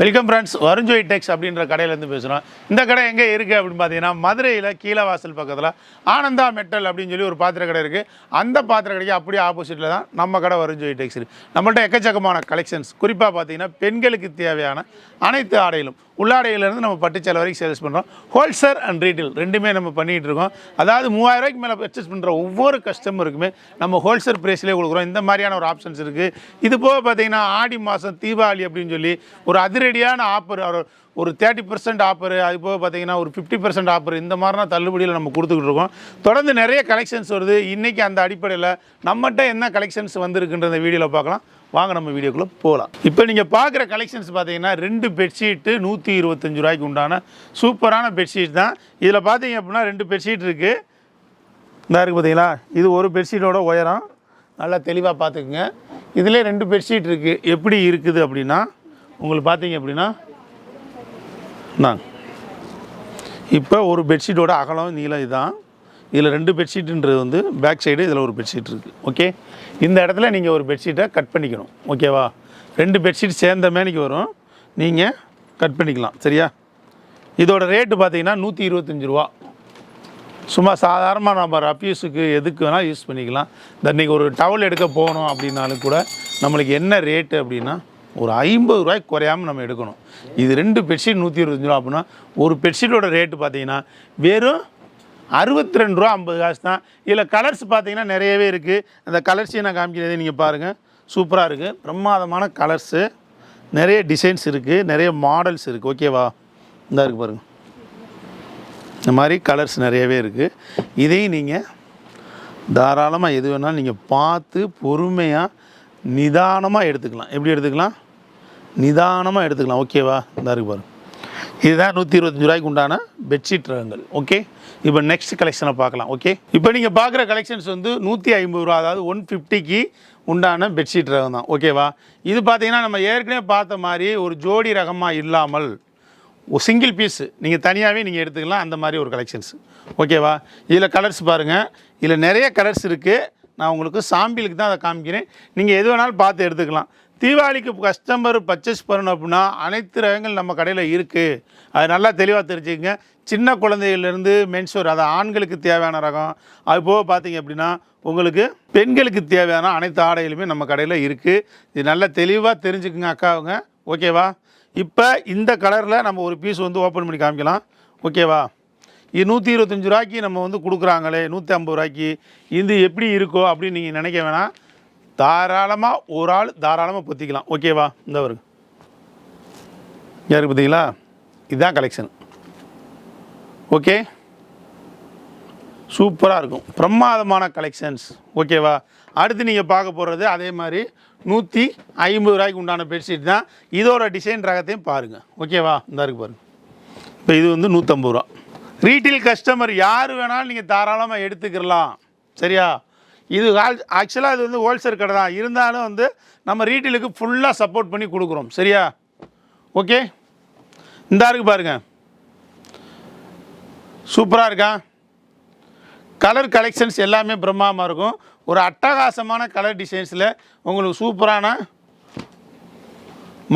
Welcome friends, வருண்ஜோய் டெக்ஸ் அப்படின்ற கடையிலேருந்து பேசுகிறோம். இந்த கடை எங்கே இருக்குது அப்படின்னு பார்த்தீங்கன்னா, மதுரையில் கீழவாசல் பக்கத்தில் ஆனந்தா மெட்டல் அப்படின்னு சொல்லி ஒரு பாத்திர கடை இருக்குது. அந்த பாத்திர கடைக்கு அப்படியே ஆப்போசிட்டில் தான் நம்ம கடை வருண்ஜோய் டெக்ஸ் இருக்குது. நம்மள்ட்ட எக்கச்சக்கமான கலெக்ஷன்ஸ், குறிப்பாக பார்த்தீங்கன்னா பெண்களுக்கு தேவையான அனைத்து ஆடைகளும், உள்ளாடையிலேருந்து நம்ம பட்டுச்சேலை வரைக்கும் சேல்ஸ் பண்ணுறோம். ஹோல்சேல் அண்ட் ரீட்டெயில் ரெண்டுமே நம்ம பண்ணிகிட்டு இருக்கோம். அதாவது 3000 ரூபாய்க்கு மேலே பர்ச்சேஸ் பண்ணுற ஒவ்வொரு கஸ்டமருக்குமே நம்ம ஹோல்சேல் ப்ரைஸ்லேயே கொடுக்குறோம். இந்த மாதிரியான ஒரு ஆப்ஷன்ஸ் இருக்குது. இது போக பார்த்தீங்கன்னா ஆடி மாதம் தீபாவளி அப்படின்னு சொல்லி ஒரு அதிரடியான ஆஃபர், ஒரு 30% ஆஃபர், அது போக பார்த்தீங்கன்னா ஒரு 50% ஆஃபர், இந்த மாதிரிலாம் தள்ளுபடியில் நம்ம கொடுத்துக்கிட்டு இருக்கோம். தொடர்ந்து நிறைய கலெக்ஷன்ஸ் வருது. இன்றைக்கி அந்த அடிப்படையில் நம்மகிட்ட என்ன கலெக்ஷன்ஸ் வந்திருக்குன்ற வீடியோவில் பார்க்கலாம். வாங்க நம்ம வீடியோக்குள்ளே போகலாம். இப்போ நீங்கள் பார்க்குற கலெக்ஷன்ஸ் பார்த்தீங்கன்னா 2 பெட்ஷீட்டு 125 ரூபாய்க்கு உண்டான சூப்பரான பெட்ஷீட் தான். இதில் பார்த்தீங்க அப்படின்னா 2 பெட்ஷீட் இருக்குது. இந்த இருக்குது பார்த்தீங்களா, இது ஒரு பெட்ஷீட்டோட உயரம், நல்லா தெளிவாக பார்த்துக்குங்க. இதிலே 2 பெட்ஷீட் இருக்குது. எப்படி இருக்குது அப்படின்னா உங்களுக்கு பார்த்தீங்க அப்படின்னா நான் இப்போ ஒரு பெட்ஷீட்டோட அகலம் நீளம் இதுதான். இதில் 2 பெட்ஷீட்டுன்றது வந்து பேக் சைடு, இதில் ஒரு பெட்ஷீட் இருக்குது. ஓகே, இந்த இடத்துல நீங்கள் ஒரு பெட்ஷீட்டை கட் பண்ணிக்கணும். ஓகேவா, 2 பெட்ஷீட் சேர்ந்த மேனிக்கு வரும், நீங்கள் கட் பண்ணிக்கலாம். சரியா, இதோட ரேட்டு பார்த்தீங்கன்னா 125 ரூபா. சும்மா சாதாரணமாக நம்ம ரஃப் யூஸுக்கு எதுக்கு வேணால் யூஸ் பண்ணிக்கலாம். இன்றைக்கி ஒரு டவல் எடுக்க போகணும் அப்படின்னாலும் கூட நம்மளுக்கு என்ன ரேட்டு அப்படின்னா ஒரு 50 ரூபாய்க்கு குறையாமல் நம்ம எடுக்கணும். இது 2 பெட்ஷீட் 125 ரூபா அப்படின்னா ஒரு பெட்ஷீட்டோட ரேட்டு பார்த்தீங்கன்னா வெறும் 62 ரூபா 50 காசு தான். இதில் கலர்ஸ் பார்த்தீங்கன்னா நிறையவே இருக்குது. அந்த கலர்ஸையும் நான் காமிக்கிறதே நீங்கள் பாருங்கள். சூப்பராக இருக்குது, பிரமாதமான கலர்ஸு, நிறைய டிசைன்ஸ் இருக்குது, நிறைய மாடல்ஸ் இருக்குது. ஓகேவா, இந்த இருக்குது பாருங்கள், இந்த மாதிரி கலர்ஸ் நிறையவே இருக்குது. இதையும் நீங்கள் தாராளமாக எது வேணாலும் நீங்கள் பார்த்து பொறுமையாக நிதானமாக எடுத்துக்கலாம். எப்படி எடுத்துக்கலாம்? நிதானமாக எடுத்துக்கலாம். ஓகேவா, இந்த இருக்குது பாருங்கள். இதுதான் 125 ரூபாய்க்கு உண்டான பெட்ஷீட் ரகங்கள். ஓகே, இப்போ நெக்ஸ்ட் கலெக்ஷனை பார்க்கலாம். ஓகே, இப்போ நீங்கள் பார்க்குற கலெக்ஷன்ஸ் வந்து 150 ரூபா, அதாவது 150க்கு உண்டான பெட்ஷீட் ரகம் தான். ஓகேவா, இது பார்த்தீங்கன்னா நம்ம ஏற்கனவே பார்த்த மாதிரி ஒரு ஜோடி ரகமாக இல்லாமல் ஒரு சிங்கிள் பீஸு நீங்கள் தனியாகவே நீங்கள் எடுத்துக்கலாம். அந்த மாதிரி ஒரு கலெக்ஷன்ஸ். ஓகேவா, இதில் கலர்ஸ் பாருங்கள், இதில் நிறைய கலர்ஸ் இருக்குது. நான் உங்களுக்கு சாம்பிளுக்கு தான் அதை காமிக்கிறேன். நீங்கள் எது வேணாலும் பார்த்து எடுத்துக்கலாம். தீபாவளிக்கு கஸ்டமர் பர்ச்சேஸ் பண்ணணும் அப்படின்னா அனைத்து ரகங்கள் நம்ம கடையில் இருக்குது. அது நல்லா தெளிவாக தெரிஞ்சுக்கங்க. சின்ன குழந்தைகள்லேருந்து மென்ஸ்வேர், அது ஆண்களுக்கு தேவையான ரகம், அது போக பார்த்தீங்க அப்படின்னா உங்களுக்கு பெண்களுக்கு தேவையான அனைத்து ஆடைகளுமே நம்ம கடையில் இருக்குது. இது நல்லா தெளிவாக தெரிஞ்சுக்குங்க அக்காவுங்க. ஓகேவா, இப்போ இந்த கலரில் நம்ம ஒரு பீஸ் வந்து ஓப்பன் பண்ணி காமிக்கலாம். ஓகேவா, இது 125 ரூபாய்க்கு நம்ம வந்து கொடுக்குறாங்களே, 150 ரூபாய்க்கு இது எப்படி இருக்கோ அப்படின்னு நீங்கள் நினைக்க வேணாம். தாராளமாக ஒரு ஆள் தாராளமாக பொத்திக்கலாம். ஓகேவா, இந்த வருங்க யாருக்கு பார்த்தீங்களா, இதுதான் கலெக்ஷன். ஓகே, சூப்பராக இருக்கும், பிரமாதமான கலெக்ஷன்ஸ். ஓகேவா, அடுத்து நீங்கள் பார்க்க போகிறது அதே மாதிரி 150 ரூபாய்க்கு உண்டான பெட்ஷீட் தான். இதோட டிசைன் ரகத்தையும் பாருங்கள். ஓகேவா, இந்த இருக்குது பாருங்கள். இப்போ இது வந்து 150 ரூபா. ரீட்டெயில் கஸ்டமர் யார் வேணாலும் நீங்கள் தாராளமாக எடுத்துக்கலாம். சரியா, இது ஆக்சுவலாக இது வந்து ஹோல்சேல் கடை தான், இருந்தாலும் வந்து நம்ம ரீட்டெயிலுக்கு ஃபுல்லாக சப்போர்ட் பண்ணி கொடுக்குறோம். சரியா, ஓகே, இந்த இருக்குது பாருங்கள், சூப்பராக இருக்கா. கலர் கலெக்ஷன்ஸ் எல்லாமே பிரம்மாண்டமாக இருக்கும். ஒரு அட்டகாசமான கலர் டிசைன்ஸில் உங்களுக்கு சூப்பரான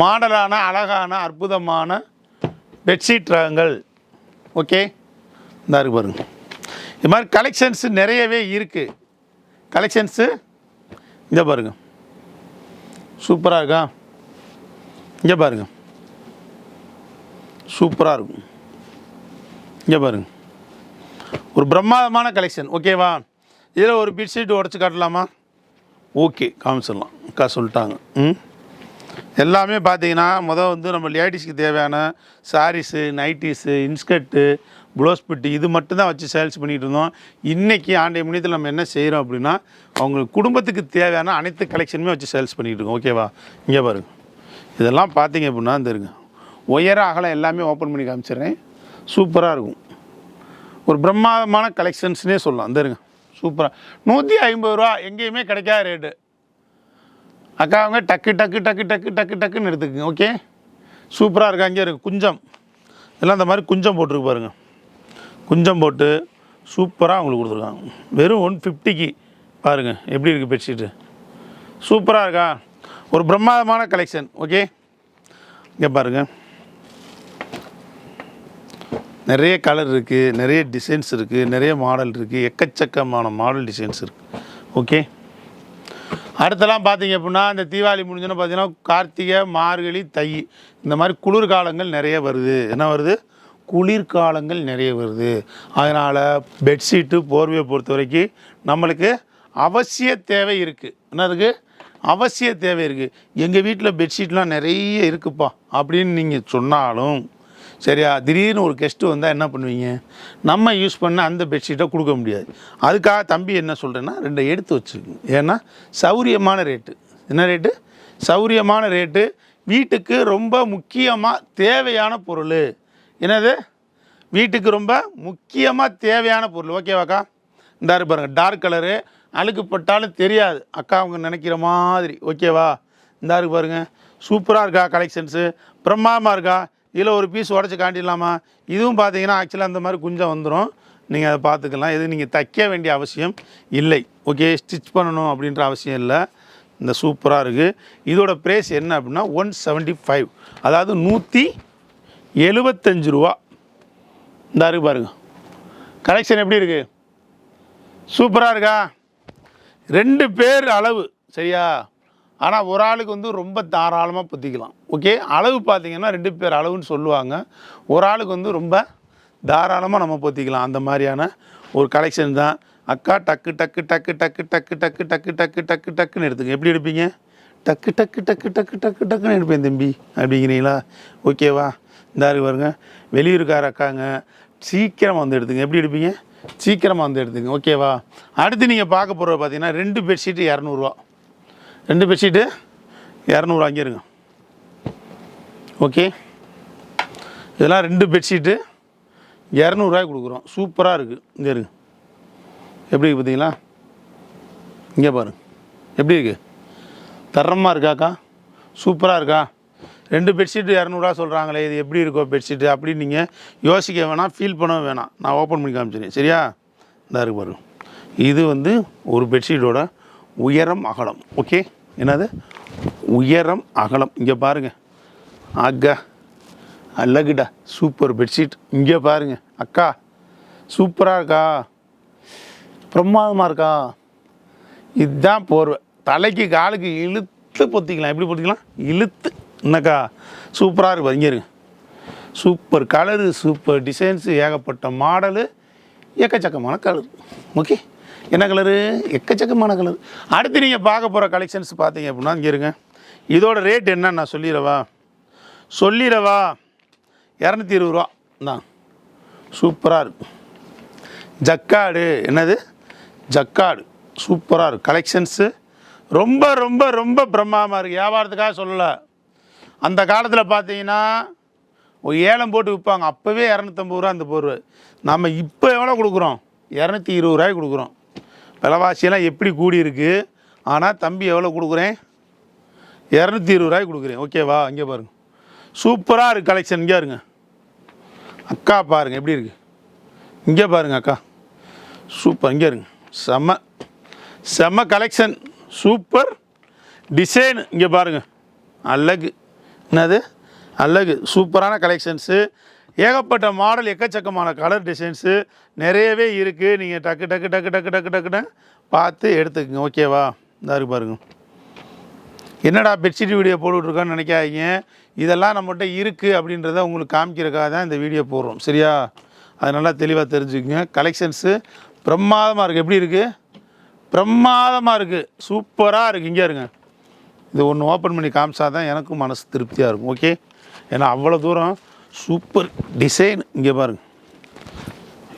மாடலான அழகான அற்புதமான பெட்ஷீட் ரகங்கள். ஓகே, இந்த இருக்குது பாருங்கள். இது மாதிரி கலெக்ஷன்ஸு நிறையவே இருக்குது. கலெக்ஷன்ஸு இங்கே பாருங்கள், சூப்பராக இருக்கா. இங்கே பாருங்கள், சூப்பராக இருக்கும். இங்கே பாருங்கள், ஒரு பிரம்மாண்டமான கலெக்ஷன். ஓகேவா, இதில் ஒரு பெட்ஷீட் உடச்சி காட்டலாமா? ஓகே, காமிச்சிடலாம். அக்கா சொல்லிட்டாங்க. எல்லாமே பார்த்தீங்கன்னா வந்து நம்ம லேடிஸ்க்கு தேவையான saris, nighties, inskirt, blouse bit, இது மட்டும்தான் வச்சு சேல்ஸ் பண்ணிகிட்டு இருந்தோம். இன்றைக்கி ஆண்டைய முன்னியத்தில் நம்ம என்ன செய்கிறோம் அப்படின்னா அவங்களுக்கு குடும்பத்துக்கு தேவையான அனைத்து கலெக்ஷனுமே வச்சு சேல்ஸ் பண்ணிகிட்டு இருக்கோம். ஓகேவா, இங்கே பாருங்க, இதெல்லாம் பார்த்தீங்க அப்படின்னா இந்த இருங்க உயர அகலம் எல்லாமே ஓப்பன் பண்ணி காமிச்சிடுறேன். சூப்பராக இருக்கும், ஒரு பிரம்மாண்டமான கலெக்ஷன்ஸ்னே சொல்லலாம். இந்த இருங்க, சூப்பராக 150 ரூபா எங்கேயுமே கிடைக்காத ரேட்டு. அக்காவங்க டக்கு டக்கு டக்கு டக்கு டக்கு டக்குன்னு எடுத்துக்குங்க. ஓகே, சூப்பராக இருக்கா. இங்கே இருக்குது குஞ்சம், இதெல்லாம் இந்த மாதிரி குஞ்சம் போட்டிருக்கு பாருங்கள். குஞ்சம் போட்டு சூப்பராக உங்களுக்கு கொடுத்துருக்காங்க. வெறும் 150க்கு பாருங்கள் எப்படி இருக்குது பெட்ஷீட்டு. சூப்பராக இருக்கா, ஒரு பிரம்மாண்டமான கலெக்ஷன். ஓகே, இங்கே பாருங்கள், நிறைய கலர் இருக்குது, நிறைய டிசைன்ஸ் இருக்குது, நிறைய மாடல் இருக்குது, எக்கச்சக்கமான மாடல் டிசைன்ஸ் இருக்குது. ஓகே, அடுத்தலாம் பார்த்தீங்க அப்படின்னா இந்த தீபாவளி முடிஞ்சோன்னு பார்த்தீங்கன்னா கார்த்திகை, மார்கழி, தை இந்த மாதிரி குளிர்காலங்கள் நிறைய வருது. என்ன வருது? குளிர்காலங்கள் நிறைய வருது. அதனால் பெட்ஷீட்டு, போர்வையை பொறுத்த வரைக்கும் நம்மளுக்கு அவசிய தேவை இருக்குது. என்ன இருக்குது? அவசிய தேவை இருக்குது. எங்கள் வீட்டில் பெட்ஷீட்லாம் நிறைய இருக்குப்பா அப்படின்னு நீங்கள் சொன்னாலும் சரியா, திடீர்னு ஒரு கெஸ்ட்டு வந்தால் என்ன பண்ணுவீங்க? நம்ம யூஸ் பண்ண அந்த பெட்ஷீட்டை கொடுக்க முடியாது. அதுக்காக தம்பி என்ன சொல்கிறேன்னா 2 எடுத்து வச்சுக்கோங்க. ஏன்னா சௌரியமான ரேட்டு. என்ன ரேட்டு? சௌரியமான ரேட்டு. வீட்டுக்கு ரொம்ப முக்கியமாக தேவையான பொருள். என்னது? வீட்டுக்கு ரொம்ப முக்கியமாக தேவையான பொருள். ஓகேவாக்கா? இந்த பாருங்கள், டார்க் கலரு, அழுக்குப்பட்டாலும் தெரியாது அக்கா அவங்க நினைக்கிற மாதிரி. ஓகேவா? இந்த பாருங்கள், சூப்பராக இருக்கா கலெக்ஷன்ஸு? பிரமாதமாக இருக்கா? இதில் ஒரு பீஸ் உடச்சி காட்டிடலாமா? இதுவும் பார்த்தீங்கன்னா ஆக்சுவலாக அந்த மாதிரி கொஞ்சம் வந்துடும். நீங்கள் அதை பார்த்துக்கலாம். இது நீங்கள் தைக்க வேண்டிய அவசியம் இல்லை. ஓகே, ஸ்டிச் பண்ணணும் அப்படின்ற அவசியம் இல்லை. இந்த சூப்பராக இருக்குது. இதோட ப்ரைஸ் என்ன அப்படின்னா 175, அதாவது 175 ரூபா. இந்த இருக்குது பாருங்க, கலெக்ஷன் எப்படி இருக்குது? சூப்பராக இருக்கா? 2 பேர் அளவு சரியா? ஆனால் ஒரு ஆளுக்கு வந்து ரொம்ப தாராளமாக பொத்திக்கலாம். ஓகே, அளவு பார்த்திங்கன்னா 2 பேர் அளவுன்னு சொல்லுவாங்க. ஒரு ஆளுக்கு வந்து ரொம்ப தாராளமாக நம்ம பொத்திக்கலாம். அந்த மாதிரியான ஒரு கலெக்ஷன் தான். அக்கா டக்கு டக்கு டக்கு டக்கு டக்கு டக்கு டக்கு டக்கு டக்கு டக்குன்னு எடுத்துங்க. எப்படி எடுப்பீங்க? டக்கு டக்கு டக்கு டக்கு டக்கு டக்குன்னு எடுப்பேன் தம்பி அப்படிங்கிறீங்களா? ஓகேவா? இந்த வருங்க, வெளியூருக்கார அக்காங்க, சீக்கிரமாக வந்து எடுத்துங்க. எப்படி எடுப்பீங்க? சீக்கிரமாக வந்து எடுத்துங்க. ஓகேவா? அடுத்து நீங்கள் பார்க்க போகிறது பார்த்தீங்கன்னா 2 பெட்ஷீட்டு 200 ரூபா. 2 பெட்ஷீட்டு 200 அங்கே இருங்க. ஓகே, இதெல்லாம் 2 பெட்ஷீட்டு 200 ரூபாய்க்கு கொடுக்குறோம். சூப்பராக இருக்குது. இங்கே இருக்குது. எப்படி இருக்குது பார்த்தீங்களா? இங்கே பாருங்க, எப்படி இருக்குது? தரமாக இருக்காக்கா? சூப்பராக இருக்கா? 2 பெட்ஷீட்டு 200 ரூபா சொல்கிறாங்களே, இது எப்படி இருக்கோ பெட்ஷீட்டு அப்படின்னு நீங்கள் யோசிக்க வேணாம், ஃபீல் பண்ண வேணாம். நான் ஓப்பன் பண்ணி காமிச்சிடுறேன் சரியா? இந்த இருக்கு பாருங்க, இது வந்து ஒரு பெட்ஷீட்டோட உயரம் அகலம். ஓகே, என்னது? உயரம் அகலம். இங்கே பாருங்கள், அக்கா அழகுடா, சூப்பர் பெட்ஷீட். இங்கே பாருங்கள் அக்கா, சூப்பராக இருக்கா? பிரமாதமாக இருக்கா? இதுதான் போர்வை. தலைக்கு காலுக்கு இழுத்து பொத்திக்கலாம். எப்படி பொத்திக்கலாம்? இழுத்து. என்னக்கா சூப்பராக இருக்கு. இங்கே இருங்க, சூப்பர் கலரு, சூப்பர் டிசைன்ஸு, ஏகப்பட்ட மாடலு, எக்கச்சக்கமான கலர். ஓகே, என்ன கலரு? எக்கச்சக்கமான கலர். அடுத்து நீங்கள் பார்க்க போகிற கலெக்ஷன்ஸ் பார்த்தீங்க அப்படின்னா இங்கே இருங்க. இதோட ரேட் என்னன்னு நான் சொல்லிடவா? 220 ரூபா தான். சூப்பராக இருக்கும். ஜக்காடு. என்னது? ஜக்காடு. சூப்பராக இருக்கும். கலெக்ஷன்ஸு ரொம்ப ரொம்ப ரொம்ப பிரமாதமாக இருக்குது. வியாபாரத்துக்காக சொல்லலை. அந்த காலத்தில் பார்த்தீங்கன்னா ஒரு ஏலம் போட்டு விற்பாங்க. அப்போவே 250 ரூபா அந்த போர்வை. நம்ம இப்போ எவ்வளோ கொடுக்குறோம்? 220 ரூபாய்க்கு கொடுக்குறோம். விலைவாசியெல்லாம் எப்படி கூடி இருக்குது. ஆனால் தம்பி எவ்வளோ கொடுக்குறேன்? 220 ரூபாய்க்கு கொடுக்குறேன். ஓகேவா? இங்கே பாருங்கள், சூப்பராக இருக்குது கலெக்ஷன். இங்கே இருங்க அக்கா, பாருங்கள் எப்படி இருக்குது. இங்கே பாருங்கள் அக்கா, சூப்பர். இங்கே இருங்க, செம்ம செம்ம கலெக்ஷன், சூப்பர் டிசைன். இங்கே பாருங்கள், அழகு. என்னது? அழகு. சூப்பரான கலெக்ஷன்ஸு, ஏகப்பட்ட மாடல், எக்கச்சக்கமான கலர் டிசைன்ஸு நிறையவே இருக்குது. நீங்கள் டக்கு டக்கு டக்கு டக்கு டக்கு டக்குன்னு பார்த்து எடுத்துக்கங்க. ஓகேவா? இந்த இருக்கு பாருங்க. என்னடா பெட்ஷீட் வீடியோ போட்டுட்ருக்கோன்னு நினைக்காதீங்க. இதெல்லாம் நம்மகிட்ட இருக்குது அப்படின்றத உங்களுக்கு காமிக்கிறதுக்காக தான் இந்த வீடியோ போடுறோம் சரியா? அது நல்லா தெளிவாக தெரிஞ்சுக்கங்க. கலெக்ஷன்ஸு பிரமாதமாக இருக்குது. எப்படி இருக்குது? பிரமாதமாக இருக்குது, சூப்பராக இருக்குது. இங்கே இருங்க, இது ஒன்று ஓப்பன் பண்ணி காமிச்சா தான் எனக்கும் மனசு திருப்தியாக இருக்கும். ஓகே, ஏன்னா அவ்வளோ தூரம் சூப்பர் டிசைன். இங்கே பாருங்கள்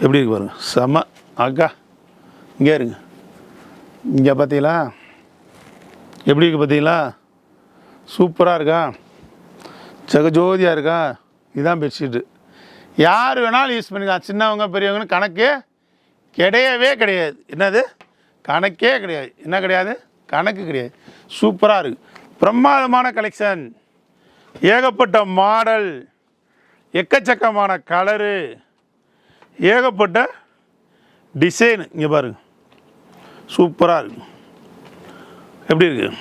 எப்படி இருக்கு பாருங்கள், செம அக்கா. இங்கே இருங்க, இங்கே பார்த்தீங்களா எப்படி இருக்குது? பார்த்தீங்களா? சூப்பராக இருக்கா? ஜெகஜோதியாக இருக்கா? இதுதான் பெட்ஷீட்டு. யார் வேணாலும் யூஸ் பண்ணிக்கலாம், சின்னவங்க பெரியவங்கன்னு கணக்கே கிடையவே கிடையாது. என்னது? கணக்கே கிடையாது. என்ன கிடையாது? கணக்கு கிடையாது. சூப்பராக இருக்குது. பிரமாதமான கலெக்ஷன், ஏகப்பட்ட மாடல், எக்கச்சக்கமான கலரு, ஏகப்பட்ட டிசைன். இங்கே பாருங்கள், சூப்பராக இருக்குது. எப்படி இருக்குது?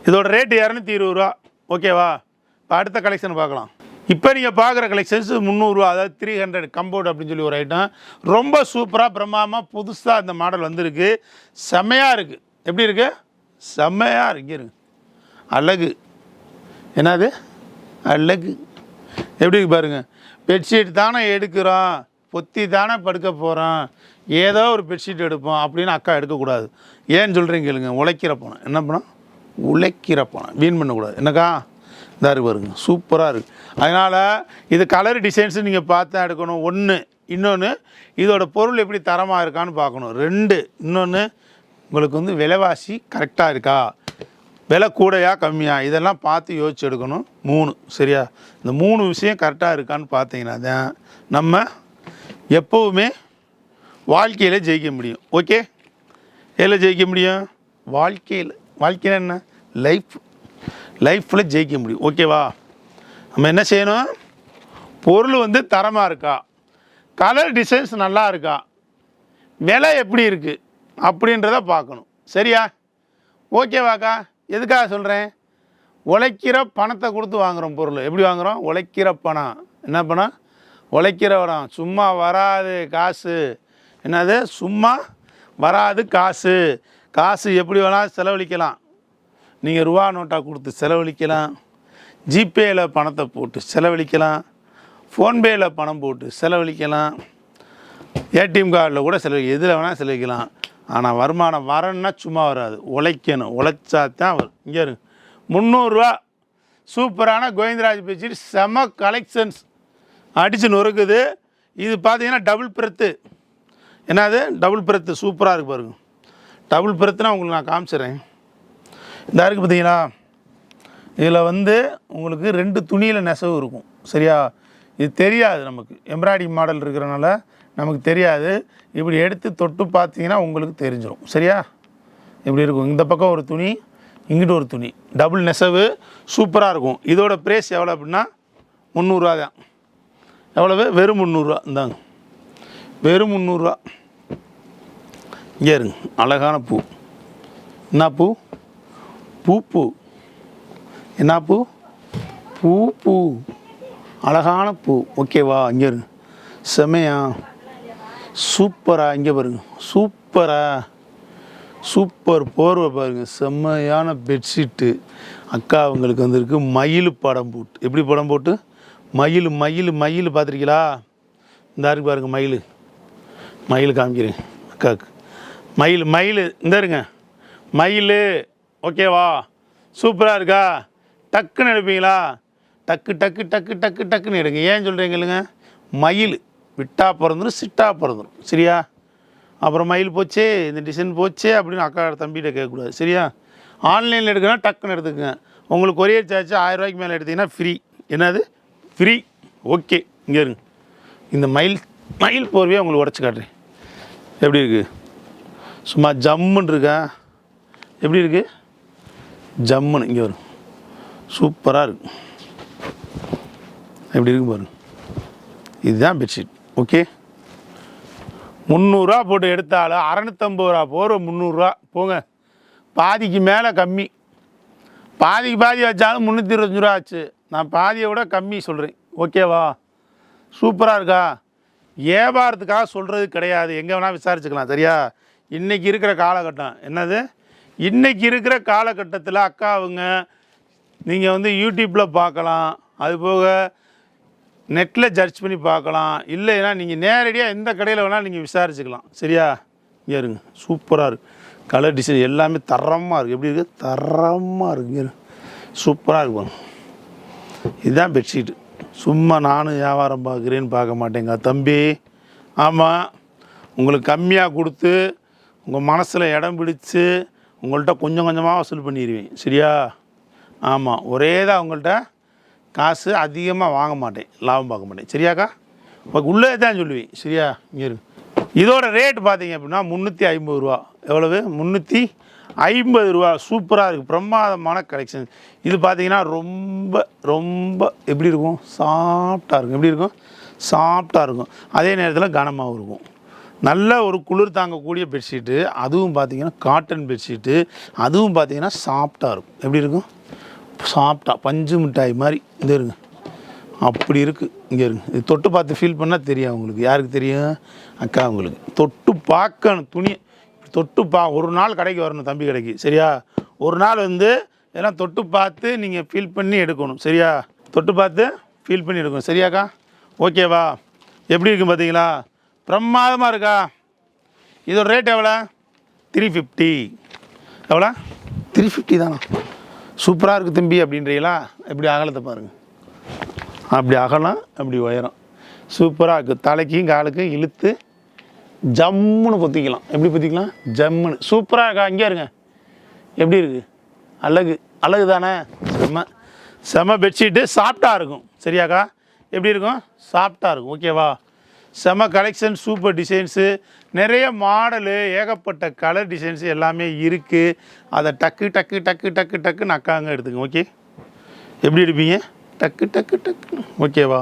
இதோட ரேட்டு 220 ரூபா. ஓகேவா? அடுத்த கலெக்ஷன் பார்க்கலாம். இப்போ நீங்கள் பார்க்குற கலெக்ஷன்ஸ் 300 ரூபா, அதாவது 300 கம்போர்ட் அப்படின்னு சொல்லி ஒரு ஐட்டம். ரொம்ப சூப்பராக பிரம்மாண்டமாக புதுசாக இந்த மாடல் வந்திருக்கு. செம்மையாக இருக்குது. எப்படி இருக்குது? செம்மையாக இருக்கு. அழகு. என்னது? அழகு. எப்படி இருக்கு பாருங்கள். பெட்ஷீட் தானே எடுக்கிறோம், பொத்தி தானே படுக்க போகிறோம், ஏதோ ஒரு பெட்ஷீட் எடுப்போம் அப்படின்னு அக்கா எடுக்கக்கூடாது. ஏன்னு சொல்கிறீங்க கேளுங்க. உழைக்கிற பணம். என்ன பணம்? உழைக்கிற பணம். வீண் பண்ணக்கூடாது. என்னக்கா? இதாக இருக்கு பாருங்க. சூப்பராக இருக்குது. அதனால் இது கலர் டிசைன்ஸு நீங்கள் பார்த்து தான் எடுக்கணும். ஒன்று. இன்னொன்று, இதோட பொருள் எப்படி தரமாக இருக்கான்னு பார்க்கணும். 2. இன்னொன்று, உங்களுக்கு வந்து விலைவாசி கரெக்டாக இருக்கா, விலை கூடையா கம்மியா, இதெல்லாம் பார்த்து யோசிச்சு எடுக்கணும். 3. சரியா? இந்த 3 விஷயம் கரெக்டாக இருக்கான்னு பார்த்தீங்கன்னா தான் நம்ம எப்போவுமே வாழ்க்கையில் ஜெயிக்க முடியும். ஓகே? எதில் ஜெயிக்க முடியும்? வாழ்க்கையில். வாழ்க்கையில் என்ன? லைஃப்பில் ஜெயிக்க முடியும். ஓகேவா? நம்ம என்ன செய்யணும்? பொருள் வந்து தரமாக இருக்கா, கலர் டிசைன்ஸ் நல்லா இருக்கா, விலை எப்படி இருக்குது அப்படின்றத பார்க்கணும். சரியா? ஓகேவாக்கா? எதுக்காக சொல்கிறேன்? உழைக்கிற பணத்தை கொடுத்து வாங்குகிறோம் பொருள். எப்படி வாங்குகிறோம்? உழைக்கிற பணம். என்ன பணம்? உழைக்கிற பணம். சும்மா வராது காசு. என்னது? சும்மா வராது காசு. காசு எப்படி வேணாலும் செலவழிக்கலாம். நீங்கள் ரூபா நோட்டாக கொடுத்து செலவழிக்கலாம், ஜிபேயில் பணத்தை போட்டு செலவழிக்கலாம், ஃபோன்பேயில் பணம் போட்டு செலவழிக்கலாம், ஏடிஎம் கார்டில் கூட எதில் வேணால் செலவழிக்கலாம். ஆனால் வருமானம் வரணுன்னா சும்மா வராது. உழைக்கணும். உழைச்சா தான் வரும். இங்கே இருக்கு 300 ரூபா சூப்பரான கோவிந்தராஜ் பெட்ஷீட். செம கலெக்ஷன்ஸ் அடித்து நொறுக்குது. இது பார்த்தீங்கன்னா டபுள் பிரத்து. என்னது? டபுள் பிரத்து. சூப்பராக இருக்குது பாருங்க. டபுள் பிரத்துனா உங்களுக்கு நான் காமிச்சிட்றேன். இந்த இருக்குது பார்த்தீங்களா? இதில் வந்து உங்களுக்கு 2 துணியில் நெசவு இருக்கும். சரியா? இது தெரியாது நமக்கு. எம்ப்ராய்டிங் மாடல் இருக்கிறனால நமக்கு தெரியாது. இப்படி எடுத்து தொட்டு பார்த்தீங்கன்னா உங்களுக்கு தெரிஞ்சிடும். சரியா? இப்படி இருக்கும். இந்த பக்கம் ஒரு துணி, இங்கிட்ட ஒரு துணி, டபுள் நெசவு. சூப்பராக இருக்கும். இதோட ப்ரைஸ் எவ்வளோ அப்படின்னா 300 ரூபா தான். எவ்வளவு? வெறும் 300 ரூபா. இந்தாங்க, வெறும் 300 ரூபா. இங்கே இருங்க. அழகான பூ. என்ன பூ? பூ. என்ன பூ? பூ. அழகான பூ. ஓகேவா? இங்கே இருங்க. செமையா? சூப்பரா? இங்கே பாருங்க. சூப்பர் போர்வை பாருங்க. செம்மையான பெட்ஷீட்டு. அக்கா அவங்களுக்கு வந்திருக்கு மயில் படம் போட்டு. எப்படி படம் போட்டு? மயில் பார்த்துருக்கீங்களா? இந்த இருக்கு பாருங்க. மயில் காமிக்கிறேன் அக்காவுக்கு. மயில் இந்த இருங்க. மயில். ஓகேவா? சூப்பராக இருக்கா? டக்குன்னு எடுப்பீங்களா? டக்குன்னு எடுங்க. ஏன் சொல்கிறீங்க இல்லைங்க? மயில் விட்டா பிறந்துடும், சிட்டா பிறந்துடும். சரியா? அப்புறம் மயில் போச்சே, இந்த டிசைன் போச்சே அப்படின்னு அக்கா தம்பிகிட்ட கேட்கக்கூடாது. சரியா? ஆன்லைனில் எடுக்கணும், டக்குன்னு எடுத்துக்கங்க. உங்களுக்கு கொரியர் சார்ஜ் 1000 ரூபாய்க்கு மேலே எடுத்திங்கன்னா ஃப்ரீ. என்னது? ஃப்ரீ. ஓகே. இங்கே இருங்க. இந்த மயில் போர்வையை உங்களுக்கு உடச்சி காட்டுறேன். எப்படி இருக்குது? சும்மா ஜம்முன்னு இருக்கா? எப்படி இருக்குது? ஜம்முன்னு. இங்கே வரும். சூப்பராக இருக்கு. எப்படி இருக்கு பாருங்க. இதுதான் பெட்ஷீட். ஓகே? 300 ரூபா போட்டு எடுத்தாலும் 650 ரூபா போகிற 300 ரூபா போங்க. பாதிக்கு மேலே கம்மி. பாதி வச்சாலும் 325 ரூபா ஆச்சு. நான் பாதியை விட கம்மி சொல்கிறேன். ஓகேவா? சூப்பராக இருக்கா? வியாபாரத்துக்காக சொல்கிறது கிடையாது. எங்கே வேணால் விசாரிச்சுக்கலாம். சரியா? இன்றைக்கி இருக்கிற காலகட்டம். என்னது? இன்றைக்கி இருக்கிற காலகட்டத்தில் அக்கா அவங்க நீங்கள் வந்து யூடியூப்பில் பார்க்கலாம், அதுபோக நெட்டில் சர்ச் பண்ணி பார்க்கலாம். இல்லைன்னா நீங்கள் நேரடியாக எந்த கடையில் வேணாலும் நீங்கள் விசாரிச்சுக்கலாம். சரியா? இங்கே இருங்க. சூப்பராக இருக்குது. கலர் டிசைன் எல்லாமே தரமாக இருக்குது. எப்படி இருக்குது? தரமாக இருக்குது. சூப்பராக இருக்கும். இதுதான் பெட்ஷீட்டு. சும்மா நானும் வியாபாரம் பார்க்குறேன்னு பார்க்க மாட்டேங்க தம்பி. ஆமாம், உங்களுக்கு கம்மியாக கொடுத்து உங்கள் மனசில் இடம் பிடிச்சி உங்கள்கிட்ட கொஞ்சம் கொஞ்சமாக வசூல் பண்ணிடுவேன். சரியா? ஆமாம், ஒரே தான் உங்கள்கிட்ட காசு அதிகமாக வாங்க மாட்டேன், லாபம் பார்க்க மாட்டேன். சரியாக்கா? உங்களுக்கு உள்ளே தான் சொல்லுவேன். சரியா? இங்கே இருக்கு. இதோட ரேட் பார்த்தீங்க அப்படின்னா 350 ரூபா. எவ்வளவு? 350 ரூபா. சூப்பராக இருக்குது. பிரமாதமான கலெக்ஷன். இது பார்த்தீங்கன்னா ரொம்ப ரொம்ப எப்படி இருக்கும்? சாஃப்டாக இருக்கும். எப்படி இருக்கும்? சாஃப்டாக இருக்கும். அதே நேரத்தில் கனமாகவும் இருக்கும். நல்ல ஒரு குளிர் தாங்கக்கூடிய பெட்ஷீட்டு. அதுவும் பார்த்திங்கன்னா காட்டன் பெட்ஷீட்டு. அதுவும் பார்த்திங்கன்னா சாஃப்டாக இருக்கும். எப்படி இருக்கும்? சாப்பிட்டா பஞ்சு மிட்டாய் மாதிரி இந்த இருங்க அப்படி இருக்குது. இங்கே இருங்க, இது தொட்டு பார்த்து ஃபீல் பண்ணால் தெரியும் உங்களுக்கு. யாருக்கு தெரியும்? அக்கா உங்களுக்கு. தொட்டு பார்க்கணும் துணியை, தொட்டு ஒரு நாள் கடைக்கு வரணும் தம்பி கடைக்கு, சரியா? ஒரு நாள் வந்து இதெல்லாம் தொட்டு பார்த்து நீங்கள் ஃபீல் பண்ணி எடுக்கணும், சரியா? தொட்டு பார்த்து ஃபீல் பண்ணி எடுக்கணும், சரியாக்கா? ஓகேவா? எப்படி இருக்குது பார்த்தீங்களா? பிரமாதமாக இருக்கா? இதோட ரேட் எவ்வளோ? 350. எவ்வளோ? 350 தானா? சூப்பராக இருக்குது தம்பி அப்படின்றீங்களா? எப்படி அகலத்தை பாருங்கள், அப்படி அகலம் அப்படி உயரம் சூப்பராக இருக்குது. தலைக்கும் காலுக்கும் இழுத்து ஜம்முன்னு பொத்திக்கலாம். எப்படி பொத்திக்கலாம்? ஜம்முன்னு சூப்பராக இருக்கா? அங்கே இருங்க, எப்படி இருக்குது? அழகு அழகு தானே? செம பெட்ஷீட்டு, சாஃப்டாக இருக்கும், சரியாக்கா? எப்படி இருக்கும்? சாஃப்டாக இருக்கும், ஓகேவா? செம கலெக்ஷன், சூப்பர் டிசைன்ஸு, நிறைய மாடலு, ஏகப்பட்ட கலர் டிசைன்ஸு எல்லாமே இருக்குது. அதை டக்கு டக்கு டக்கு டக்கு டக்குன்னு அக்காங்க எடுத்துங்க, ஓகே? எப்படி எடுப்பீங்க? டக்கு டக்கு டக்கு, ஓகேவா?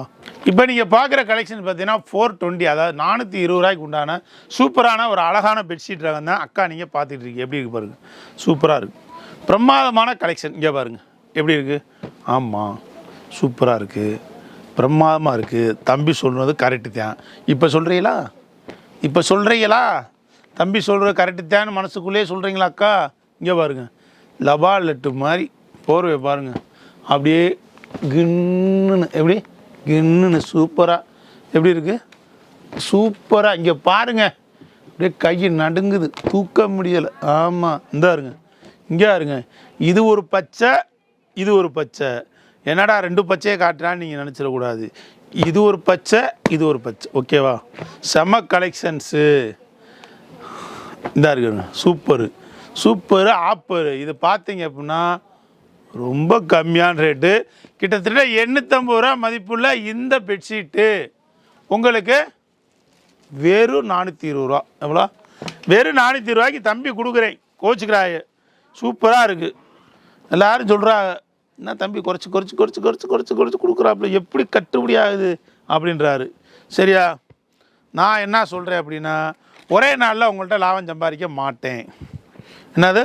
இப்போ நீங்கள் பார்க்குற கலெக்ஷன் பார்த்தீங்கன்னா 420, அதாவது 420 ரூபாய்க்கு உண்டான சூப்பரான ஒரு அழகான பெட்ஷீட் ரகம் தான் அக்கா நீங்கள் பார்த்துட்டு இருக்கீங்க. எப்படி இருக்குது பாருங்கள், சூப்பராக இருக்குது, பிரமாதமான கலெக்ஷன். இங்கே பாருங்கள் எப்படி இருக்குது. ஆமாம், சூப்பராக இருக்குது, பிரமாதமாக இருக்குது. தம்பி சொல்கிறது கரெக்டு தான். இப்போ சொல்கிறீங்களா? இப்போ சொல்கிறீங்களா? தம்பி சொல்கிற கரெக்டு தான் மனசுக்குள்ளேயே சொல்கிறீங்களா அக்கா? இங்கே பாருங்கள், லபா லெட்டு மாதிரி போர்வை பாருங்கள், அப்படியே கின்னுன்னு, எப்படி கின்னுன்னு சூப்பராக எப்படி இருக்குது? சூப்பராக. இங்கே பாருங்கள், அப்படியே கை நடுங்குது, தூக்க முடியலை. ஆமாம், இந்தா இருங்க, இங்கே இருங்க. இது ஒரு பச்சை, இது ஒரு பச்சை. என்னடா ரெண்டு பச்சையை காட்டுறான்னு நீங்கள் நினச்சிடக்கூடாது. இது ஒரு பச்சை, இது ஒரு பச்சை, ஓகேவா? செம கலெக்ஷன்ஸு இந்தா இருக்குங்க. Super super offer. இது பார்த்தீங்க அப்படின்னா ரொம்ப கம்மியான ரேட்டு, கிட்டத்தட்ட 850 ரூபா மதிப்புள்ள இந்த பெட்ஷீட்டு உங்களுக்கு வெறும் 420 ரூபா. எவ்வளோ? வெறும் 420 ரூபாய்க்கு தம்பி கொடுக்குறேன், கோச்சுக்கிறாய. சூப்பராக இருக்குது. எல்லோரும் சொல்கிறாங்க, என்ன தம்பி குறைச்சி குறைச்சி குறைச்சி குறைச்சி குறைச்சி குறைச்சி கொடுக்குறாப்புல, எப்படி கட்டுப்படி ஆகுது அப்படின்றாரு, சரியா? நான் என்ன சொல்கிறேன் அப்படின்னா, ஒரே நாளில் உங்கள்கிட்ட லாபம் சம்பாதிக்க மாட்டேன். என்னது?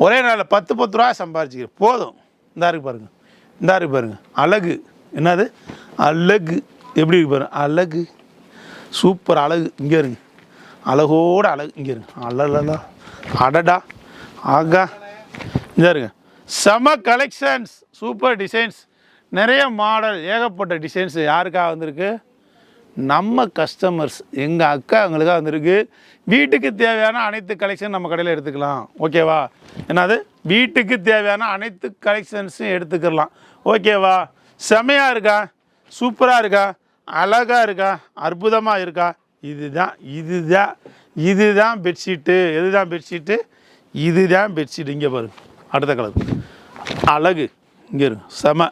ஒரே நாளில் 10 ரூபா சம்பாதிச்சிக்கிறேன் போதும். இந்தா இருக்கு பாருங்கள், இந்தா இருக்கு பாருங்கள், அழகு. என்னது? அழகு. எப்படி இருக்கு பாருங்க, அழகு, சூப்பர் அழகு. இங்கே இருங்க, அழகோட அழகு. இங்கே இருங்க, அழலா அடடா ஆகா. இங்கே இருங்க, செம கலெக்ஷன்ஸ், சூப்பர் டிசைன்ஸ், நிறைய மாடல், ஏகப்பட்ட டிசைன்ஸ். யாருக்காக வந்திருக்கு? நம்ம கஸ்டமர்ஸ், எங்கள் அக்கா அவங்களுக்காக வந்திருக்கு. வீட்டுக்கு தேவையான அனைத்து கலெக்ஷன் நம்ம கடையில் எடுத்துக்கலாம், ஓகேவா? என்னது? வீட்டுக்கு தேவையான அனைத்து கலெக்ஷன்ஸும் எடுத்துக்கலாம், ஓகேவா? செமையாக இருக்கா? சூப்பராக இருக்கா? அழகாக இருக்கா? அற்புதமாக இருக்கா? இதுதான் இதுதான் இதுதான் பெட்ஷீட்டு. எதுதான் பெட்ஷீட்டு? இதுதான் பெட்ஷீட். இங்கே பாருங்க, அடுத்த கலர் அழகு. இங்கே இருக்கு, செம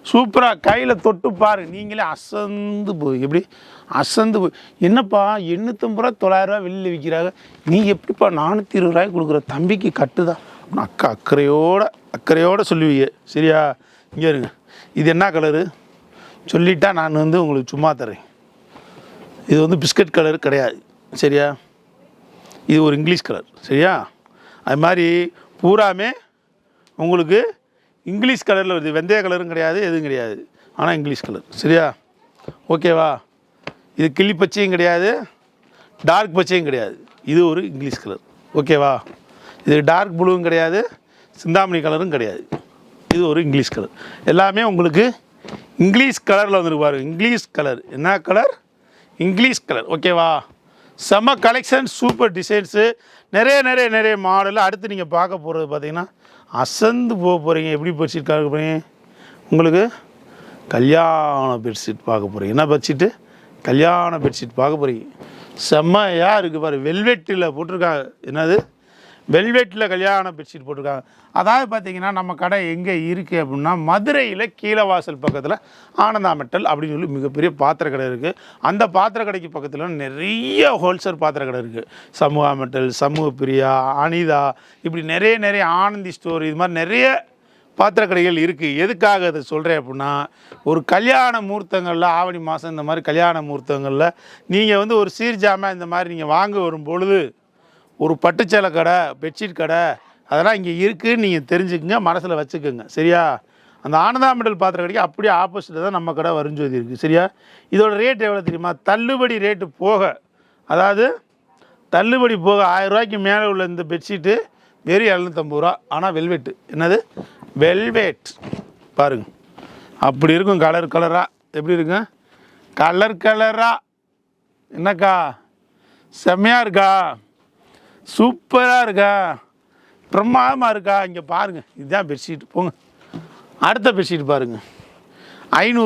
சூப்பராக. கையில் தொட்டு பாரு, நீங்களே அசந்து போய், எப்படி அசந்து போய், என்னப்பா 850 ரூபா 900 ரூபா வெளியில் விற்கிறாங்க, நீ எப்படிப்பா 420 ரூபாய்க்கு கொடுக்குற? தம்பிக்கு கட்டுதான் அக்கா அக்கறையோடு சொல்லுவீங்க, சரியா? இங்கே இருங்க, இது என்ன கலரு சொல்லிட்டா நான் வந்து உங்களுக்கு சும்மா தரேன். இது வந்து பிஸ்கட் கலர் கிடையாது, சரியா? இது ஒரு இங்கிலீஷ் கலர், சரியா? அது மாதிரி பூராமே உங்களுக்கு இங்கிலீஷ் கலரில் வருது. வெந்தய கலரும் கிடையாது, எதுவும் கிடையாது, ஆனால் இங்கிலீஷ் கலர், சரியா? ஓகேவா? இது கிளி பச்சையும் கிடையாது, டார்க் பச்சையும் கிடையாது, இது ஒரு இங்கிலீஷ் கலர், ஓகேவா? இது டார்க் ப்ளூவும் கிடையாது, சிந்தாமணி கலரும் கிடையாது, இது ஒரு இங்கிலீஷ் கலர். எல்லாமே உங்களுக்கு இங்கிலீஷ் கலரில் வந்துருக்கு பாருங்க. இங்கிலீஷ் கலர், என்ன கலர்? இங்கிலீஷ் கலர், ஓகேவா? செம்ம கலெக்ஷன், சூப்பர் டிசைன்ஸு, நிறைய நிறைய நிறைய மாடல். அடுத்து நீங்கள் பார்க்க போகிறது பார்த்தீங்கன்னா அசந்து போக போகிறீங்க. எப்படி பெட்ஷீட் பார்க்க போகிறீங்க? உங்களுக்கு கல்யாண பெட்ஷீட் பார்க்க போகிறீங்க. என்ன பெட்ஷீட்டு? கல்யாண பெட்ஷீட் பார்க்க போகிறீங்க. செம்மையாக இருக்குது பாரு, வெல்வெட்டில் போட்டிருக்காங்க. என்னது? வெல்வெட்டில் கல்யாண பெட்ஷீட் போட்டிருக்காங்க. அதாவது பார்த்தீங்கன்னா நம்ம கடை எங்கே இருக்குது அப்படின்னா, மதுரையில் கீழவாசல் பக்கத்தில் ஆனந்தா மெட்டல் அப்படின்னு சொல்லி மிகப்பெரிய பாத்திர கடை இருக்குது. அந்த பாத்திர கடைக்கு பக்கத்தில் நிறைய ஹோல்சேல் பாத்திர கடை இருக்குது. சமூகா மெட்டல், சமூக பிரியா, அனிதா, இப்படி நிறைய நிறைய ஆனந்தி ஸ்டோர், இது மாதிரி நிறைய பாத்திர கடைகள் இருக்குது. எதுக்காக அதை சொல்கிறேன் அப்படின்னா, ஒரு கல்யாண முகூர்த்தங்களில், ஆவணி மாதம் இந்த மாதிரி கல்யாண முகூர்த்தங்களில் நீங்கள் வந்து ஒரு சீர்ஜாமான் இந்த மாதிரி நீங்கள் வாங்க வரும் பொழுது, ஒரு பட்டுச்சேலை கடை, பெட்ஷீட் கடை, அதெல்லாம் இங்கே இருக்குதுன்னு நீங்கள் தெரிஞ்சுக்குங்க, மனசில் வச்சுக்கோங்க. சரியா? அந்த ஆனந்தா மெட்டல் பாத்திர கடைக்கு அப்படியே ஆப்போசிட்டில் தான் நம்ம கடை வருஞ்சோதி இருக்குது. சரியா? இதோட ரேட் எவ்வளோ தெரியுமா? தள்ளுபடி ரேட்டு போக, அதாவது தள்ளுபடி போக 1000 ரூபாய்க்கு மேலே உள்ள இந்த பெட்ஷீட்டு வெறும் 750 ரூபா. ஆனால் வெல்வெட்டு. என்னது? வெல்வெட். பாருங்க, அப்படி இருக்கும். கலர் கலராக எப்படி இருக்குங்க? கலர் கலராக. என்னக்கா செம்மையாக இருக்கா? சூப்பராக இருக்கா? பிரமாதமாக இருக்கா? இங்கே பாருங்கள், இதுதான் பெட்ஷீட். போங்க அடுத்த பெட்ஷீட் பாருங்கள். 500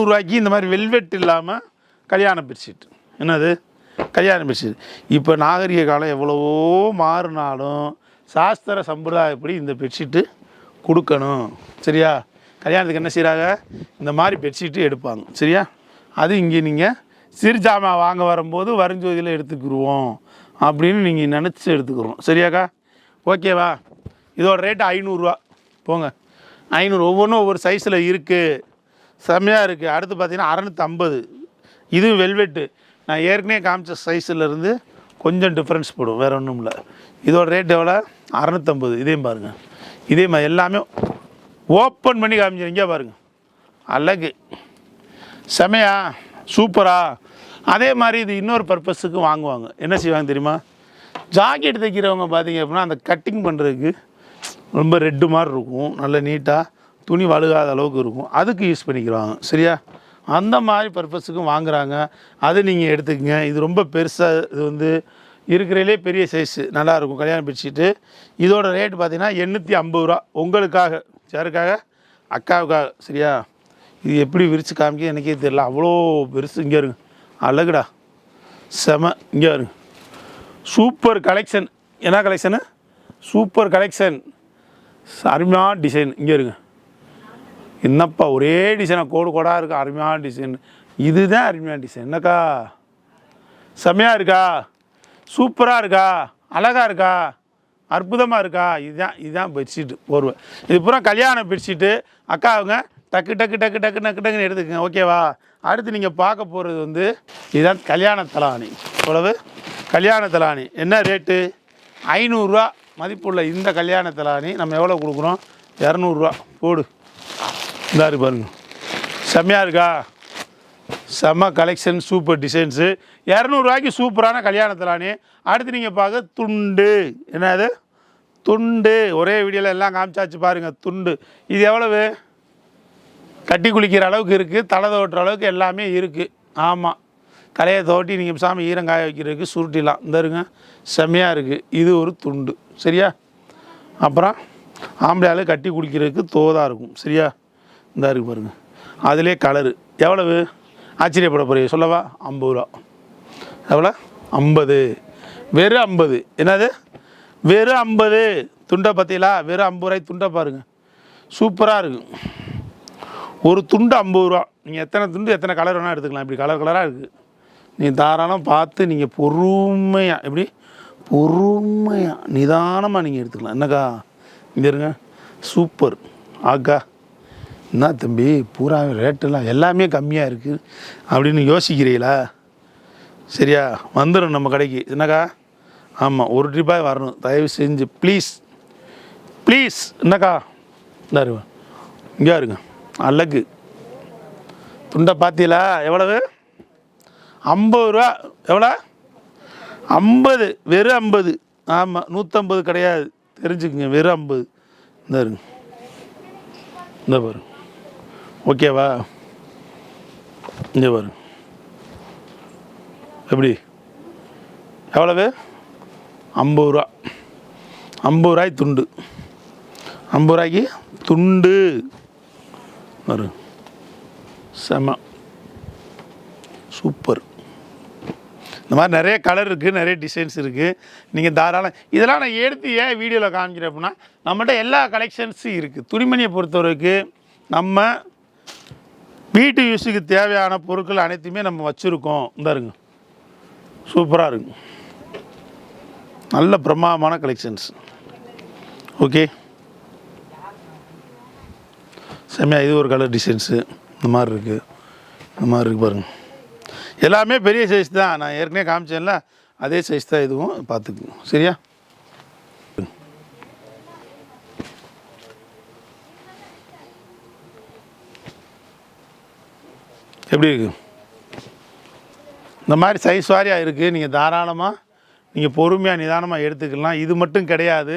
ரூபாய்க்கு இந்த மாதிரி வெல்வெட் இல்லாமல் கல்யாண பெட்ஷீட். என்னது? கல்யாண பெட்ஷீட். இப்போ நாகரிக காலம் எவ்வளவோ மாறினாலும் சாஸ்திர சம்பிரதாயப்படி இந்த பெட்ஷீட்டு கொடுக்கணும். சரியா? கல்யாணத்துக்கு என்ன செய்கிறாங்க? இந்த மாதிரி பெட்ஷீட்டு எடுப்பாங்க. சரியா? அது இங்கே நீங்கள் சிறுஜாமா வாங்க வரும்போது வருஞ்சோதியில் எடுத்துக்கிடுவோம் அப்படின்னு நீங்கள் நினச்சி எடுத்துக்கிறோம். சரியாக்கா? ஓகேவா? இதோட ரேட்டு 500 ரூபா. போங்க 500. ஒவ்வொன்றும் ஒவ்வொரு சைஸில் இருக்குது. செம்மையாக இருக்குது. அடுத்து பார்த்தீங்கன்னா 650. இதுவும் வெல்வெட்டு. நான் ஏற்கனவே காமிச்ச சைஸிலேருந்து கொஞ்சம் டிஃப்ரென்ஸ் போடும், வேறு ஒன்றும் இல்லை. இதோட ரேட் எவ்வளோ? 650. இதையும் பாருங்கள். இதே மாதிரி எல்லாமே ஓப்பன் பண்ணி காமிச்சிருங்க. பாருங்கள், அழகு. செமையா? சூப்பரா? அதே மாதிரி இது இன்னொரு பர்பஸுக்கு வாங்குவாங்க. என்ன செய்வாங்க தெரியுமா? ஜாக்கெட் தைக்கிறவங்க பார்த்தீங்க அப்படின்னா அந்த கட்டிங் பண்ணுறதுக்கு ரொம்ப ரெட்டு மாதிரி இருக்கும், நல்ல நீட்டாக துணி வழுகாத அளவுக்கு இருக்கும், அதுக்கு யூஸ் பண்ணிக்கிறாங்க. சரியா? அந்த மாதிரி பர்பஸுக்கும் வாங்குகிறாங்க. அது நீங்கள் எடுத்துக்கங்க. இது ரொம்ப பெருசாக, இது வந்து இருக்கிறதுலே பெரிய சைஸு, நல்லாயிருக்கும் கல்யாண பெட்ஷீட்டு. இதோட ரேட்டு பார்த்தீங்கன்னா 850 ரூபா. உங்களுக்காக, யாருக்காக? அக்காவுக்காக. சரியா? இது எப்படி விரித்து காமிக்க எனக்கே தெரியல, அவ்வளோ பெருசு. இங்கே இருங்க, அழகுடா, செம. இங்கே இருங்க, சூப்பர் கலெக்ஷன். என்ன கலெக்ஷனு? சூப்பர் கலெக்ஷன், அருமையான டிசைன். இங்கே இருங்க, என்னப்பா ஒரே டிசைனாக கோடு கோடாக இருக்குது, அருமையான டிசைன். இதுதான் அருமையான டிசைன். என்னக்கா செம்மையாக இருக்கா? சூப்பராக இருக்கா? அழகாக இருக்கா? அற்புதமாக இருக்கா? இதுதான் பெட்ஷீட்டு போர்வை. இது பூரா கல்யாண பெட்ஷீட்டு. அக்காவுங்க டக்கு டக்கு டக்கு டக்கு டக்கு டக்குன்னு எடுத்துக்கங்க. ஓகேவா? அடுத்து நீங்கள் பார்க்க போகிறது வந்து இதுதான் கல்யாண தலாணி. இவ்வளவு கல்யாண தலாணி. என்ன ரேட்டு? 500 ரூபா மதிப்புள்ள இந்த கல்யாண தலாணி நம்ம எவ்வளோ கொடுக்குறோம்? 200 ரூபா. போடு. இந்தா இருக்கு பாருங்க, செம்மையாக இருக்கா? செம்ம கலெக்ஷன், சூப்பர் டிசைன்ஸு. 200 ரூபாய்க்கு சூப்பரான கல்யாண தலாணி. அடுத்து நீங்கள் பார்க்க துண்டு. என்னது? துண்டு. ஒரே வீடியோவில் எல்லாம் காமிச்சாச்சு பாருங்கள். துண்டு இது எவ்வளவு? கட்டி குளிக்கிற அளவுக்கு இருக்குது, தலை தோட்டுற அளவுக்கு எல்லாமே இருக்குது. ஆமாம், கலையை தோட்டி நீங்கள் சாமி ஈரங்காய வைக்கிறதுக்கு சுருட்டிலாம். இந்த இருங்க, செம்மையாக இருக்குது. இது ஒரு துண்டு. சரியா? அப்புறம் ஆம்பளையால் கட்டி குளிக்கிறதுக்கு தோதாக இருக்கும். சரியா? இந்த இருக்குது பாருங்கள். அதிலே கலரு. எவ்வளவு? ஆச்சரியப்பட போகிறீங்க, சொல்லவா? 50 ரூபா. எவ்வளோ? 50. வெறும் 50. என்னது? வெறும் 50. துண்டை பார்த்தீங்களா? வெறும் 50 ரூபாய்க்கு துண்டை பாருங்கள், சூப்பராக இருக்கும். ஒரு துண்டு 50 ரூபா. நீங்கள் எத்தனை துண்டு எத்தனை கலர் வேணால் எடுத்துக்கலாம். இப்படி கலர் கலராக இருக்குது. நீங்கள் தாராளம் பார்த்து நீங்கள் பொறுமையாக, எப்படி பொறுமையாக நிதானமாக நீங்கள் எடுத்துக்கலாம். என்னக்கா? இங்கே இருங்க, சூப்பர். ஆக்கா என்ன தம்பி பூரா ரேட்டெல்லாம் எல்லாமே கம்மியாக இருக்குது அப்படின்னு யோசிக்கிறீங்களா? சரியா? வந்துடும் நம்ம கடைக்கு. என்னக்கா? ஆமாம், ஒரு ட்ரிப்பாக வரணும் தயவு செஞ்சு, ப்ளீஸ் ப்ளீஸ். என்னக்கா? இந்த இருங்க, இங்கே இருங்க, அழகு. துண்டை பார்த்தீங்களா? எவ்வளவு? 50 ரூபா. எவ்வளோ? 50. வெறும் 50. ஆமாம், 150 கிடையாது, தெரிஞ்சுக்குங்க. வெறும் 50. இந்த இருங்க, இந்த பாரு. ஓகேவா? இங்கே பாரு, எப்படி? எவ்வளவு? 50 ரூபா. 50 ரூபாய்க்கு துண்டு. 50 ரூபாய்க்கு துண்டு வரும். செம சூப்பர். இந்த மாதிரி நிறைய கலர் இருக்குது, நிறைய டிசைன்ஸ் இருக்குது. நீங்கள் தாராளம் இதெல்லாம் நான் எடுத்து ஏன் வீடியோவில் காமிக்கிறேன் அப்படின்னா, நம்மகிட்ட எல்லா கலெக்ஷன்ஸும் இருக்குது. துணிமணியை பொறுத்தவரைக்கு நம்ம வீட்டு யூஸுக்கு தேவையான பொருட்கள் அனைத்துமே நம்ம வச்சுருக்கோம். இந்த இருங்க, சூப்பராக இருக்கும், நல்ல பிரமாதமான கலெக்ஷன்ஸ். ஓகே, செம்மையாக. இது ஒரு கலர் டிசைன்ஸு இந்த மாதிரி இருக்குது, இந்த மாதிரி இருக்குது பாருங்கள். எல்லாமே பெரிய சைஸ் தான், நான் ஏற்கனவே காமிச்சேன்ல அதே சைஸ் தான் இதுவும், பார்த்துக்குங்க. சரியா? எப்படி இருக்குது? இந்த மாதிரி சைஸ் வாரியாக இருக்குது. நீங்கள் தாராளமாக நீங்கள் பொறுமையாக நிதானமாக எடுத்துக்கலாம். இது மட்டும் கிடையாது,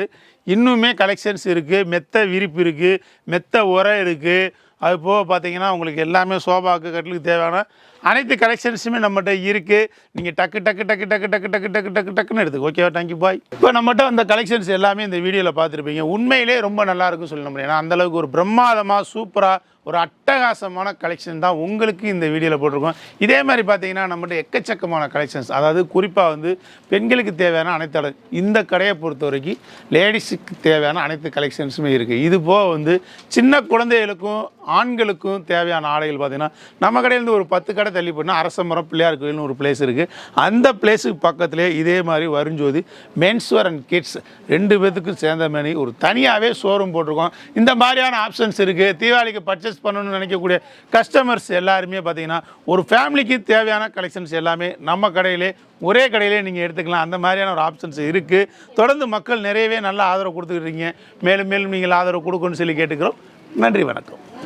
இன்னுமே கலெக்ஷன்ஸ் இருக்குது. மெத்த விரிப்பு இருக்குது, மெத்த உரை இருக்குது. அது போக பார்த்தீங்கன்னா உங்களுக்கு எல்லாமே சோபாவுக்கு கட்டிலுக்கு தேவையான அனைத்து கலெக்ஷன்ஸுமே நம்மகிட்ட இருக்குது. நீங்கள் டக்கு டக்கு டக்கு டக்கு டக்கு டக்கு டக்கு டக்கு டக்குன்னு எடுத்துக்க. ஓகேவா? Thank you bye. இப்போ நம்மகிட்ட அந்த கலெக்ஷன்ஸ் எல்லாமே இந்த வீடியோவில் பார்த்துருப்பீங்க. உண்மையிலே ரொம்ப நல்லாயிருக்குன்னு சொல்லி நம்புறேன். ஏன்னா அந்தளவுக்கு ஒரு பிரம்மாதமாக சூப்பராக ஒரு அட்டகாசமான கலெக்ஷன் தான் உங்களுக்கு இந்த வீடியோவில் போட்டிருக்கோம். இதே மாதிரி பார்த்தீங்கன்னா நம்மகிட்ட எக்கச்சக்கமான கலெக்ஷன்ஸ், அதாவது குறிப்பாக வந்து பெண்களுக்கு தேவையான அனைத்து இந்த கடையை பொறுத்த வரைக்கும் லேடிஸுக்கு தேவையான அனைத்து கலெக்ஷன்ஸுமே இருக்குது. இது போக வந்து சின்ன குழந்தைகளுக்கும் ஆண்களுக்கும் தேவையான ஆடைகள் பார்த்தீங்கன்னா நம்ம கடையிலேருந்து ஒரு 10 கடை தள்ளி போனால் அரசமரம் பிள்ளையார் கோயில்னு ஒரு பிளேஸ் இருக்குது. அந்த பிளேஸுக்கு பக்கத்துலேயே இதே மாதிரி வருஞ்சோதி மென்ஸ்வேர் அண்ட் கிட்ஸ் 2 பேத்துக்கும் சேர்ந்த மாதிரி ஒரு தனியாகவே ஷோரூம் போட்டிருக்கோம். இந்த மாதிரியான ஆப்ஷன்ஸ் இருக்குது. தீபாவளிக்கு பர்ச்சேஸ் பண்ணணும்னு நினைக்கக்கூடிய கஸ்டமர்ஸ் எல்லாருமே பார்த்தீங்கன்னா ஒரு ஃபேமிலிக்கு தேவையான கலெக்ஷன்ஸ் எல்லாமே நம்ம கடையிலே ஒரே கடையிலே நீங்கள் எடுத்துக்கலாம். அந்த மாதிரியான ஒரு ஆப்ஷன்ஸ் இருக்குது. தொடர்ந்து மக்கள் நிறையவே நல்ல ஆதரவு கொடுத்துக்கிட்டு இருக்கீங்க. மேலும் மேலும் நீங்கள் ஆதரவு கொடுக்கணும்னு சொல்லி கேட்டுக்கிறோம். நன்றி, வணக்கம்.